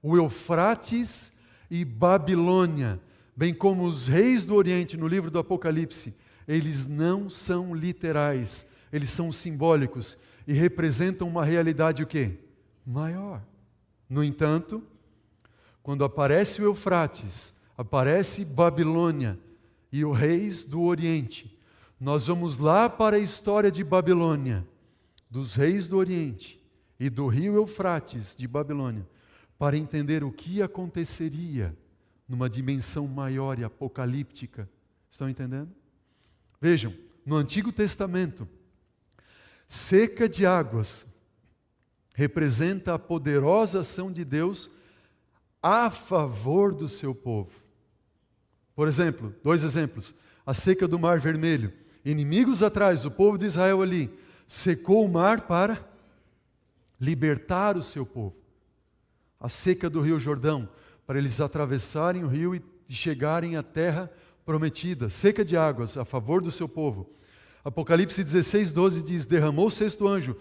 O Eufrates e Babilônia, bem como os reis do Oriente no livro do Apocalipse, eles não são literais, eles são simbólicos e representam uma realidade o quê? Maior. No entanto, quando aparece o Eufrates, aparece Babilônia e os reis do Oriente, nós vamos lá para a história de Babilônia, dos reis do Oriente e do rio Eufrates de Babilônia, para entender o que aconteceria numa dimensão maior e apocalíptica. Estão entendendo? Vejam, no Antigo Testamento, seca de águas representa a poderosa ação de Deus a favor do seu povo. Por exemplo, 2 exemplos. A seca do Mar Vermelho. Inimigos atrás, o povo de Israel ali secou o mar para libertar o seu povo. A seca do Rio Jordão, para eles atravessarem o rio e chegarem à terra prometida. Seca de águas a favor do seu povo. Apocalipse 16:12 diz: derramou o sexto anjo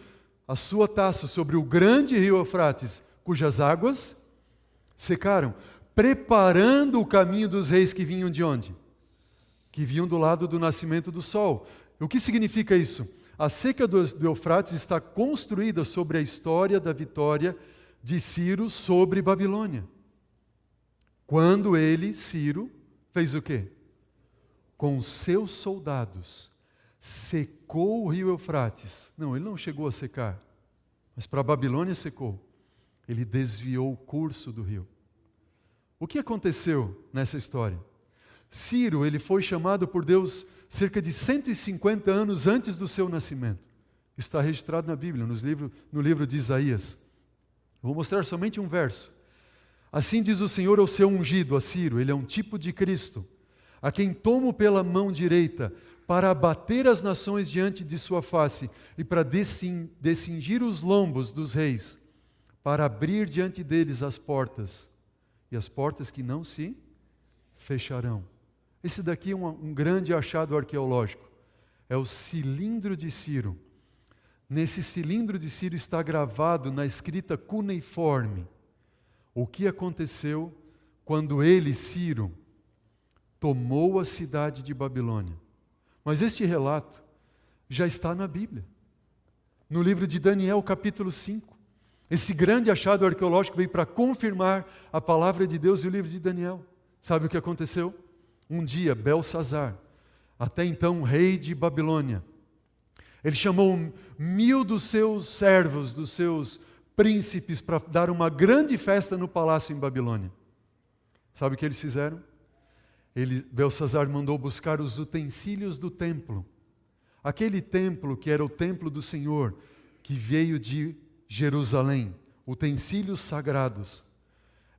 a sua taça sobre o grande rio Eufrates, cujas águas secaram, preparando o caminho dos reis que vinham de onde? Que vinham do lado do nascimento do sol. O que significa isso? A seca do Eufrates está construída sobre a história da vitória de Ciro sobre Babilônia. Quando ele, Ciro, fez o quê? Com seus soldados, secou o rio Eufrates. Não, ele não chegou a secar, mas para a Babilônia secou. Ele desviou o curso do rio. O que aconteceu nessa história? Ciro, ele foi chamado por Deus cerca de 150 anos antes do seu nascimento. Está registrado na Bíblia, no livro de Isaías. Vou mostrar somente um verso. Assim diz o Senhor ao seu ungido, a Ciro, ele é um tipo de Cristo, a quem tomo pela mão direita, para abater as nações diante de sua face, e para descingir os lombos dos reis, para abrir diante deles as portas, e as portas que não se fecharão. Esse daqui é um grande achado arqueológico. É o cilindro de Ciro. Nesse cilindro de Ciro está gravado na escrita cuneiforme o que aconteceu quando ele, Ciro, tomou a cidade de Babilônia. Mas este relato já está na Bíblia. No livro de Daniel, capítulo 5. Esse grande achado arqueológico veio para confirmar a palavra de Deus e o livro de Daniel. Sabe o que aconteceu? Um dia, Belsazar, até então rei de Babilônia, ele chamou 1000 dos seus servos, dos seus príncipes, para dar uma grande festa no palácio em Babilônia. Sabe o que eles fizeram? Belsazar mandou buscar os utensílios do templo. Aquele templo que era o templo do Senhor, que veio de Jerusalém, utensílios sagrados.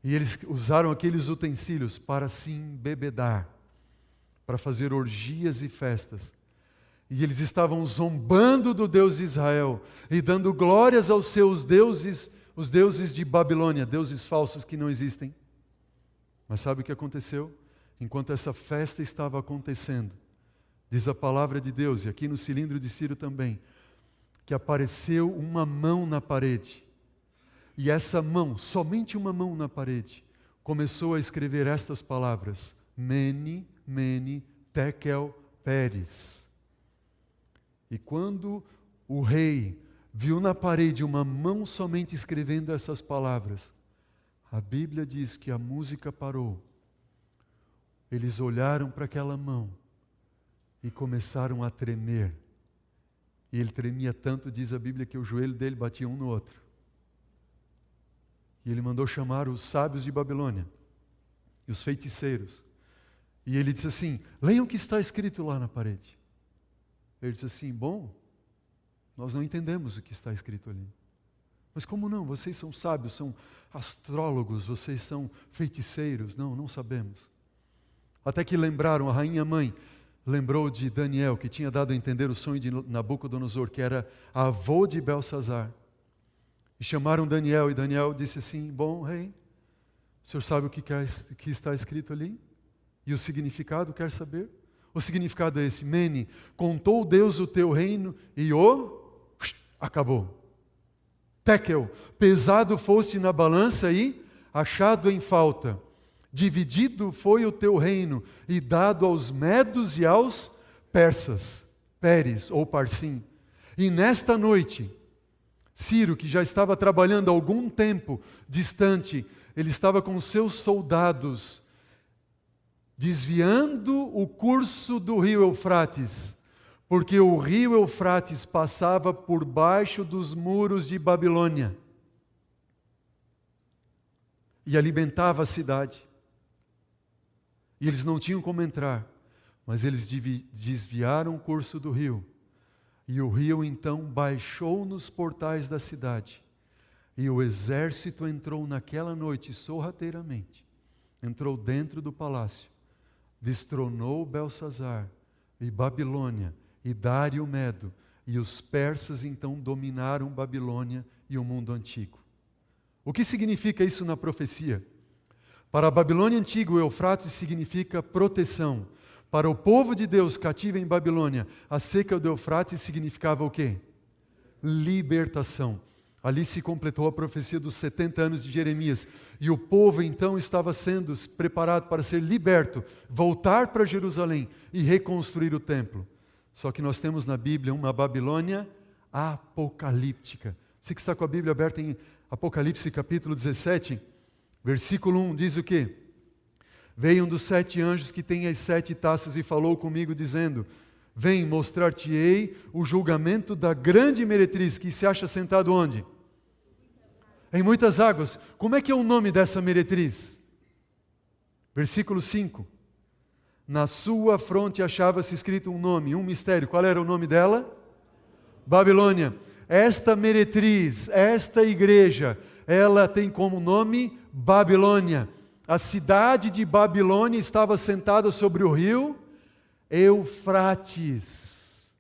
E eles usaram aqueles utensílios para se embebedar, para fazer orgias e festas. E eles estavam zombando do Deus de Israel e dando glórias aos seus deuses, os deuses de Babilônia, deuses falsos que não existem. Mas sabe o que aconteceu? Enquanto essa festa estava acontecendo, diz a palavra de Deus, e aqui no cilindro de Ciro também, que apareceu uma mão na parede. E essa mão, somente uma mão na parede, começou a escrever estas palavras: Mene, Mene, Tekel, Peres. E quando o rei viu na parede uma mão somente escrevendo essas palavras, a Bíblia diz que a música parou. Eles olharam para aquela mão e começaram a tremer. E ele tremia tanto, diz a Bíblia, que o joelho dele batia um no outro. E ele mandou chamar os sábios de Babilônia e os feiticeiros. E ele disse assim: leiam o que está escrito lá na parede. Ele disse assim: bom, nós não entendemos o que está escrito ali. Mas como não? Vocês são sábios, são astrólogos, vocês são feiticeiros. Não, não sabemos. Até que lembraram, a rainha mãe lembrou de Daniel, que tinha dado a entender o sonho de Nabucodonosor, que era avô de Belsazar. E chamaram Daniel, e Daniel disse assim: bom, rei, o senhor sabe o que está escrito ali? E o significado, quer saber? O significado é esse: Mene, contou Deus o teu reino e acabou. Tekel, pesado foste na balança e achado em falta. Dividido foi o teu reino e dado aos medos e aos persas, Peres ou Parsim. E nesta noite, Ciro, que já estava trabalhando há algum tempo distante, ele estava com seus soldados desviando o curso do rio Eufrates, porque o rio Eufrates passava por baixo dos muros de Babilônia e alimentava a cidade. E eles não tinham como entrar, mas eles desviaram o curso do rio. E o rio então baixou nos portais da cidade. E o exército entrou naquela noite sorrateiramente. Entrou dentro do palácio. Destronou Belsazar e Babilônia e Dário Medo. E os persas então dominaram Babilônia e o mundo antigo. O que significa isso na profecia? Para a Babilônia antiga, o Eufrates significa proteção. Para o povo de Deus cativo em Babilônia, a seca do Eufrates significava o quê? Libertação. Ali se completou a profecia dos 70 anos de Jeremias. E o povo então estava sendo preparado para ser liberto, voltar para Jerusalém e reconstruir o templo. Só que nós temos na Bíblia uma Babilônia apocalíptica. Você que está com a Bíblia aberta em Apocalipse capítulo 17, versículo 1, diz o quê? Veio um dos 7 anjos que tem as 7 taças e falou comigo dizendo: vem, mostrar-te-ei o julgamento da grande meretriz que se acha sentado onde? Em muitas águas. Como é que é o nome dessa meretriz? Versículo 5. Na sua fronte achava-se escrito um nome, um mistério. Qual era o nome dela? Babilônia. Esta meretriz, esta igreja, ela tem como nome Babilônia. A cidade de Babilônia estava sentada sobre o rio Eufrates.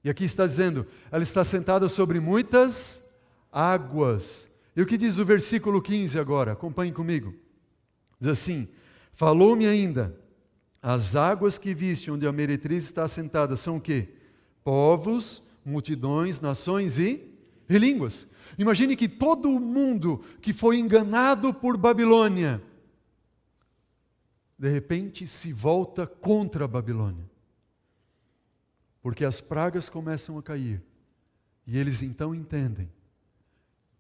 E aqui está dizendo, ela está sentada sobre muitas águas. E o que diz o versículo 15 agora? Acompanhe comigo. Diz assim: falou-me ainda, as águas que viste onde a meretriz está sentada são o quê? Povos, multidões, nações e línguas. Imagine que todo o mundo que foi enganado por Babilônia, de repente se volta contra a Babilônia. Porque as pragas começam a cair. E eles então entendem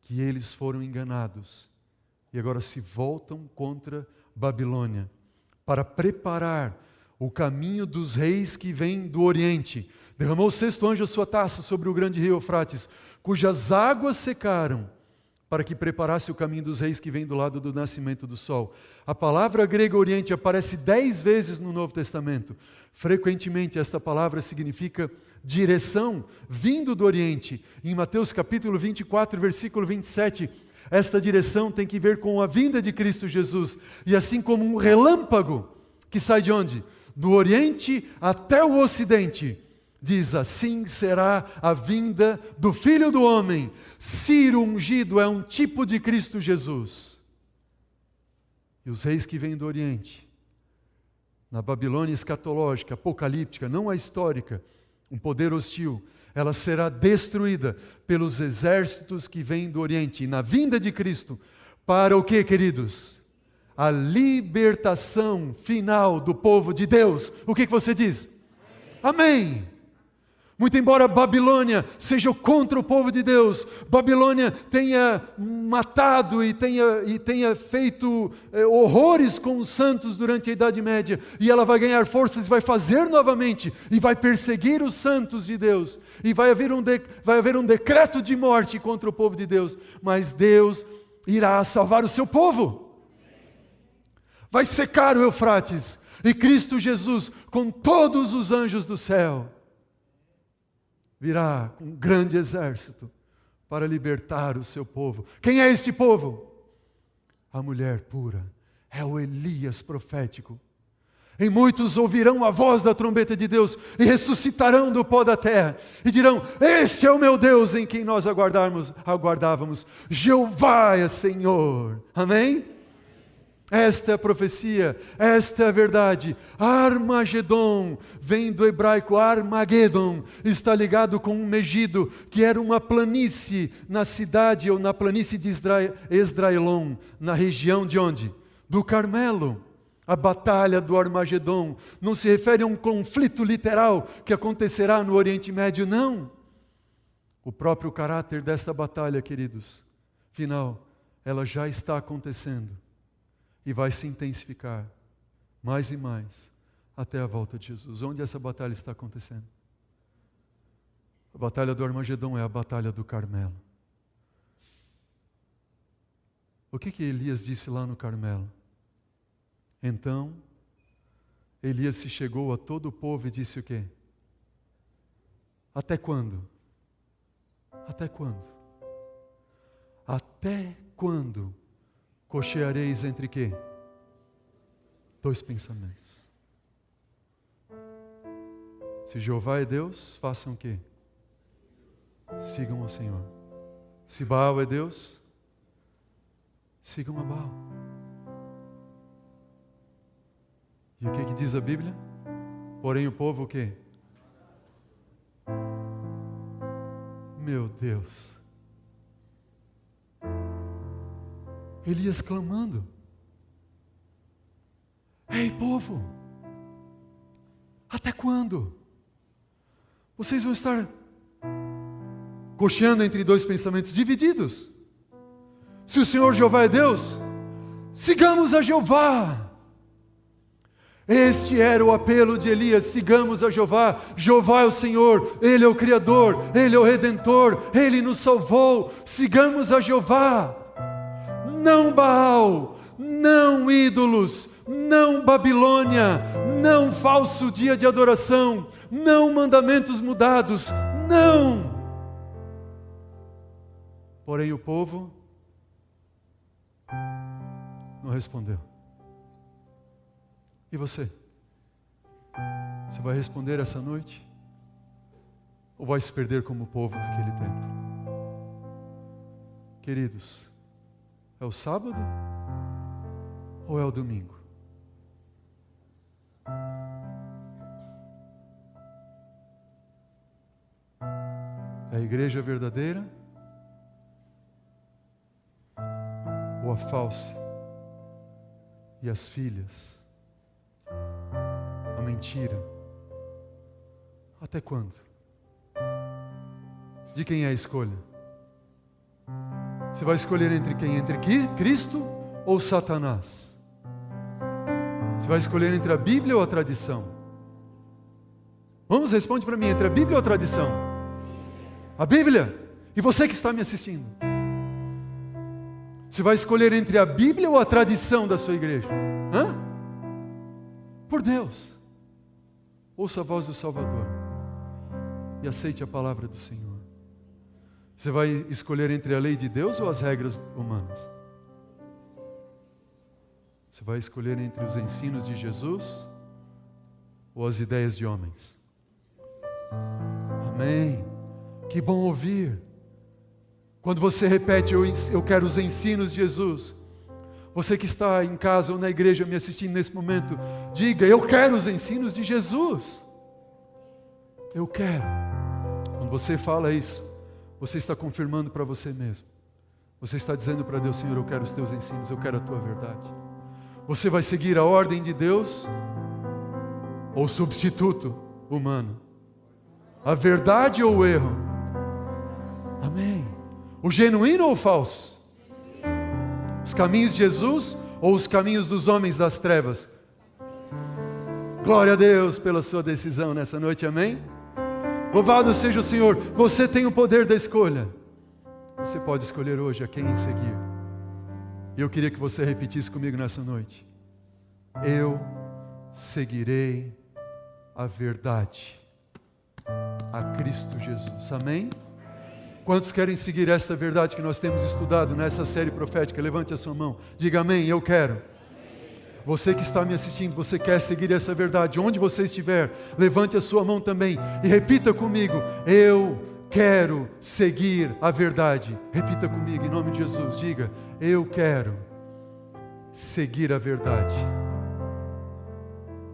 que eles foram enganados. E agora se voltam contra Babilônia, para preparar o caminho dos reis que vêm do Oriente. Derramou o 6º anjo a sua taça sobre o grande rio Eufrates, cujas águas secaram, para que preparasse o caminho dos reis que vem do lado do nascimento do sol. A palavra grega oriente aparece 10 vezes no Novo Testamento. Frequentemente esta palavra significa direção vindo do oriente. Em Mateus capítulo 24, versículo 27, esta direção tem que ver com a vinda de Cristo Jesus. E assim como um relâmpago que sai de onde? Do oriente até o ocidente. Diz, assim será a vinda do Filho do Homem. Ciro ungido é um tipo de Cristo Jesus. E os reis que vêm do Oriente, na Babilônia escatológica, apocalíptica, não a histórica, um poder hostil, ela será destruída pelos exércitos que vêm do Oriente. E na vinda de Cristo, para o que, queridos? A libertação final do povo de Deus. O que você diz? Amém! Muito embora Babilônia seja contra o povo de Deus, Babilônia tenha matado e tenha feito horrores com os santos durante a Idade Média, e ela vai ganhar forças e vai fazer novamente, e vai perseguir os santos de Deus, e vai haver um decreto de morte contra o povo de Deus, mas Deus irá salvar o seu povo. Vai secar o Eufrates, e Cristo Jesus, com todos os anjos do céu, virá com um grande exército para libertar o seu povo. Quem é este povo? A mulher pura. É o Elias profético. E muitos ouvirão a voz da trombeta de Deus e ressuscitarão do pó da terra e dirão, este é o meu Deus em quem nós aguardávamos. Jeová é Senhor. Amém? Esta é a profecia, esta é a verdade. Armagedon, vem do hebraico Armageddon, está ligado com um Megido, que era uma planície na cidade ou na planície de Esdraelon, na região de onde? Do Carmelo. A batalha do Armagedon não se refere a um conflito literal que acontecerá no Oriente Médio, não. O próprio caráter desta batalha, queridos, final, ela já está acontecendo. E vai se intensificar mais e mais até a volta de Jesus. Onde essa batalha está acontecendo? A batalha do Armagedon é a batalha do Carmelo. O que Elias disse lá no Carmelo? Então, Elias se chegou a todo o povo e disse o quê? Até quando? Até quando? Até quando cocheareis entre quê? Dois pensamentos. Se Jeová é Deus, façam o quê? Sigam o Senhor. Se Baal é Deus, sigam a Baal. E o que diz a Bíblia? Porém o povo o quê? Meu Deus. Elias clamando. Ei, povo, até quando? Vocês vão estar cocheando entre dois pensamentos divididos. Se o Senhor Jeová é Deus, sigamos a Jeová. Este era o apelo de Elias, sigamos a Jeová. Jeová é o Senhor, Ele é o Criador, Ele é o Redentor, Ele nos salvou. Sigamos a Jeová. Não Baal, não ídolos, não Babilônia, não falso dia de adoração, não mandamentos mudados, não. Porém o povo não respondeu. E você? Você vai responder essa noite? Ou vai se perder como o povo naquele tempo? Queridos, é o sábado ou é o domingo? É a igreja verdadeira ou a falsa? E as filhas? A mentira? Até quando? De quem é a escolha? Você vai escolher entre quem? Entre Cristo ou Satanás? Você vai escolher entre a Bíblia ou a tradição? Vamos, responde para mim, entre a Bíblia ou a tradição? A Bíblia. E você que está me assistindo? Você vai escolher entre a Bíblia ou a tradição da sua igreja? Hã? Por Deus. Ouça a voz do Salvador e aceite a palavra do Senhor. Você vai escolher entre a lei de Deus ou as regras humanas? Você vai escolher entre os ensinos de Jesus ou as ideias de homens? Amém. Que bom ouvir. Quando você repete, eu quero os ensinos de Jesus. Você que está em casa ou na igreja me assistindo nesse momento, diga, eu quero os ensinos de Jesus. Eu quero. Quando você fala isso, você está confirmando para você mesmo. Você está dizendo para Deus, Senhor, eu quero os teus ensinos, eu quero a tua verdade. Você vai seguir a ordem de Deus ou o substituto humano? A verdade ou o erro? Amém. O genuíno ou o falso? Os caminhos de Jesus ou os caminhos dos homens das trevas? Glória a Deus pela sua decisão nessa noite, amém? Louvado seja o Senhor. Você tem o poder da escolha. Você pode escolher hoje a quem seguir. E eu queria que você repetisse comigo nessa noite. Eu seguirei a verdade, a Cristo Jesus. Amém? Quantos querem seguir esta verdade que nós temos estudado nessa série profética? Levante a sua mão. Diga amém, eu quero. Você que está me assistindo, você quer seguir essa verdade? Onde você estiver, levante a sua mão também e repita comigo. Eu quero seguir a verdade. Repita comigo em nome de Jesus. Diga, eu quero seguir a verdade.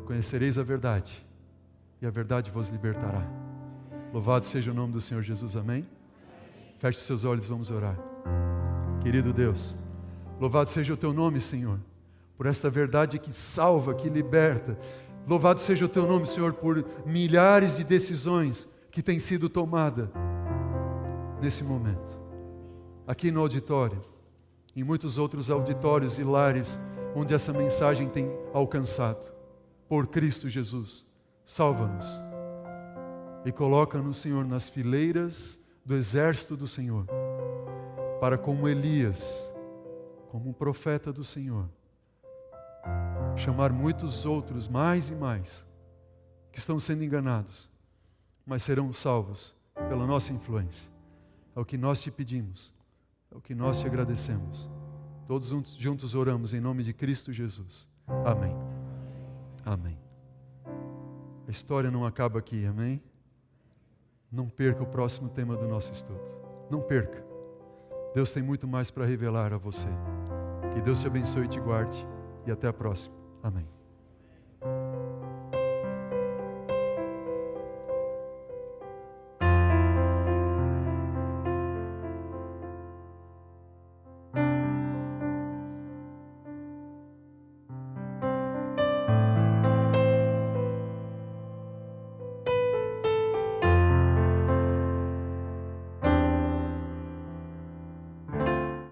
Conhecereis a verdade e a verdade vos libertará. Louvado seja o nome do Senhor Jesus, amém? Feche seus olhos, vamos orar. Querido Deus, louvado seja o teu nome, Senhor, por esta verdade que salva, que liberta. Louvado seja o teu nome, Senhor, por milhares de decisões que têm sido tomadas nesse momento. Aqui no auditório, em muitos outros auditórios e lares onde essa mensagem tem alcançado. Por Cristo Jesus, salva-nos e coloca-nos, Senhor, nas fileiras do exército do Senhor, para como Elias, como um profeta do Senhor, chamar muitos outros, mais e mais, que estão sendo enganados, mas serão salvos pela nossa influência. É o que nós te pedimos, é o que nós te agradecemos. Todos juntos oramos em nome de Cristo Jesus. Amém. Amém. A história não acaba aqui, amém? Não perca o próximo tema do nosso estudo. Não perca. Deus tem muito mais para revelar a você. Que Deus te abençoe e te guarde. E até a próxima. Amém.